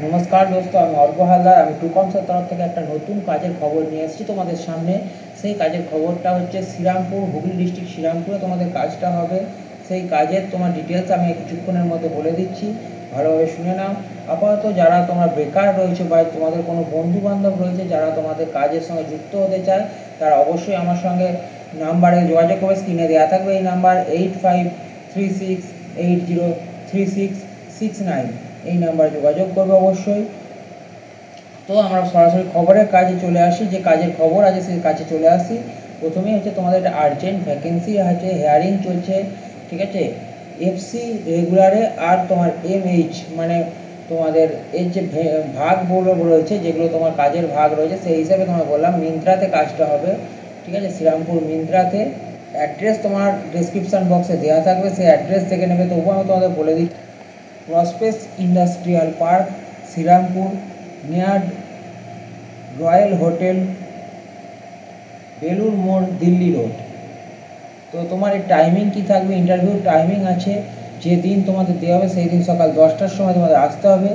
नमस्कार दोस्तों, আমি অর্ক হালদার। আমি টুকমসের তরফ থেকে একটা নতুন কাজের খবর নিয়ে এসেছি তোমাদের সামনে। সেই কাজের খবরটা হচ্ছে শ্রীরামপুর, হুগলি ডিস্ট্রিক্ট শ্রীরামপুরে তোমাদের কাজটা হবে। সেই কাজের তোমার ডিটেলস আমি কিছুক্ষণের মধ্যে বলে দিচ্ছি, ভালোভাবে শুনে নাও। আপাতত যারা তোমরা বেকার রয়েছে বা তোমাদের কোনো বন্ধু বান্ধব রয়েছে যারা তোমাদের কাজের সঙ্গে যুক্ত হতে চায়, তারা অবশ্যই আমার সঙ্গে নাম্বারে যোগাযোগ করবে। স্ক্রিনে দেওয়া থাকবে এই নাম্বার 8536803669, এই নাম্বারে যোগাযোগ করবে অবশ্যই। তো আমরা সরাসরি খবরের কাজে চলে আসি, যে কাজের খবর আছে সেই কাজে চলে আসি। প্রথমেই হচ্ছে তোমাদের একটা আর্জেন্ট ভ্যাকেন্সি আছে, হেয়ারিং চলছে, ঠিক আছে। এফসি রেগুলারে আর তোমার এমএইচ মানে তোমাদের এর যে ভাগগুলো রয়েছে, যেগুলো তোমার কাজের ভাগ রয়েছে, সেই হিসাবে তোমার বললাম মিন্ত্রাতে কাজটা হবে, ঠিক আছে। শ্রীরামপুর মিন্ত্রাতে। অ্যাড্রেস তোমার ডেসক্রিপশান বক্সে দেওয়া থাকবে, সেই অ্যাড্রেস থেকে নেবে। তবুও আমি তোমাদের বলে দিই, প্রসপেস industrial park, Serampore, near royal hotel, Belur মোড়, দিল্লি রোড। তো তোমার এই টাইমিং কী থাকবে, ইন্টারভিউর টাইমিং আছে, যে দিন তোমাদের দেওয়া হবে সেই দিন সকাল 10টার সময় তোমাদের আসতে হবে।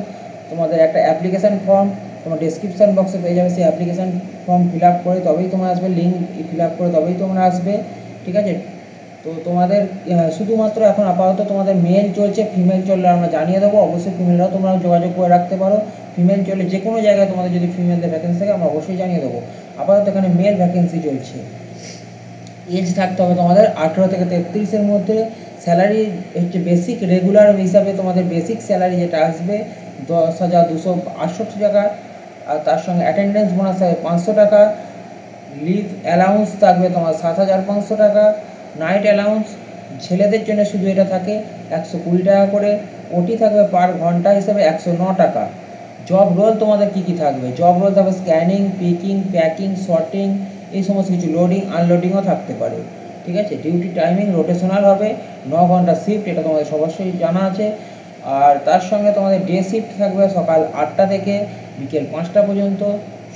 তোমাদের একটা অ্যাপ্লিকেশান ফর্ম তোমার ডেসক্রিপশান বক্সে পেয়ে যাবে, সেই অ্যাপ্লিকেশান ফর্ম ফিল আপ করে তবেই তোমরা আসবে, লিঙ্ক ফিল আপ করে তবেই তোমরা আসবে, ঠিক আছে। তো তোমাদের শুধুমাত্র এখন আপাতত তোমাদের মেল চলছে, ফিমেল চললে আমরা জানিয়ে দেবো। অবশ্যই ফিমেলরাও তোমরা যোগাযোগ করে রাখতে পারো। ফিমেল চললে যে কোনো জায়গায় তোমাদের যদি ফিমেলদের ভ্যাকেন্সি থাকে আমরা অবশ্যই জানিয়ে দেবো। আপাতত এখানে মেল ভ্যাকেন্সি চলছে। এজ থাকতে হবে তোমাদের 18 থেকে 33-এর মধ্যে। স্যালারি হচ্ছে বেসিক রেগুলার হিসাবে তোমাদের বেসিক স্যালারি যেটা আসবে 10,268 টাকা, আর তার সঙ্গে অ্যাটেন্ডেন্স বোনাস হবে 500 টাকা। লিভ অ্যালাউন্স থাকবে তোমার 7,500 টাকা। নাইট অ্যালাউন্স ছেলেদের জন্য শুধু এটা থাকে 120 টাকা করে। ওটি থাকবে পার ঘন্টা হিসেবে 109 টাকা। জব রোল তোমাদের কী কী থাকবে, জব রোল থাকবে স্ক্যানিং, পিকিং, প্যাকিং, সর্টিং, এই সমস্ত কিছু, লোডিং আনলোডিংও থাকতে পারে, ঠিক আছে। ডিউটি টাইমিং রোটেশনাল হবে, 9 ঘন্টা শিফট, এটা তোমাদের অবশ্যই জানা আছে। আর তার সঙ্গে তোমাদের ডে শিফট থাকবে সকাল 8টা থেকে বিকেল 5টা পর্যন্ত,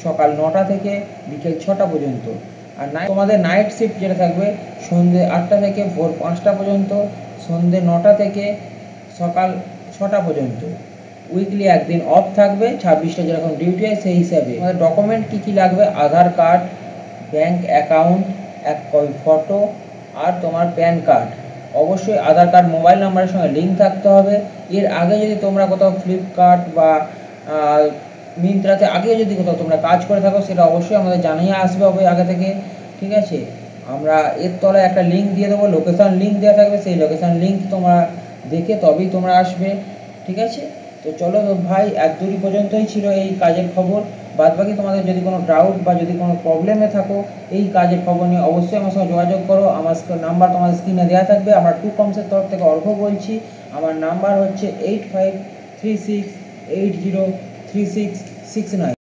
সকাল 9টা থেকে বিকেল 6টা পর্যন্ত। আর তোমাদের নাইট শিফট যেটা থাকবে সন্ধ্যে 8টা থেকে ভোর 5টা পর্যন্ত, সন্ধ্যে 9টা থেকে সকাল 6টা পর্যন্ত। উইকলি একদিন অফ থাকবে, 26টা যেরকম ডিউটি হয় সেই হিসাবে। তোমাদের ডকুমেন্ট কী কী লাগবে, আধার কার্ড, ব্যাঙ্ক অ্যাকাউন্ট, এক কপি ফটো, আর তোমার প্যান কার্ড। অবশ্যই আধার কার্ড মোবাইল নাম্বারের সঙ্গে লিঙ্ক থাকতে হবে। এর আগে যদি তোমরা কোথাও ফ্লিপকার্ট বা মিন্ত্রাতে আগে যদি কোথাও তোমরা কাজ করে থাকো, সেটা অবশ্যই আমাদের জানিয়ে আসবে হবে আগে থেকে, ঠিক আছে। আমরা এর তলায় একটা লিঙ্ক দিয়ে দেবো, লোকেশান লিঙ্ক দেওয়া থাকবে, সেই লোকেশান লিঙ্ক তোমরা দেখে তবেই তোমরা আসবে, ঠিক আছে। তো চলো ভাই, 1-2 পর্যন্তই ছিল এই কাজের খবর। বাদবাকি তোমাদের যদি কোনো ডাউট বা যদি কোনো প্রবলেমে থাকো এই কাজের খবর নিয়ে, অবশ্যই আমার সঙ্গে যোগাযোগ করো। আমার নাম্বার তোমাদের স্ক্রিনে দেওয়া থাকবে। আমরা টুকমসের তরফ থেকে অর্ঘ বলছি। আমার নাম্বার হচ্ছে 8536803669।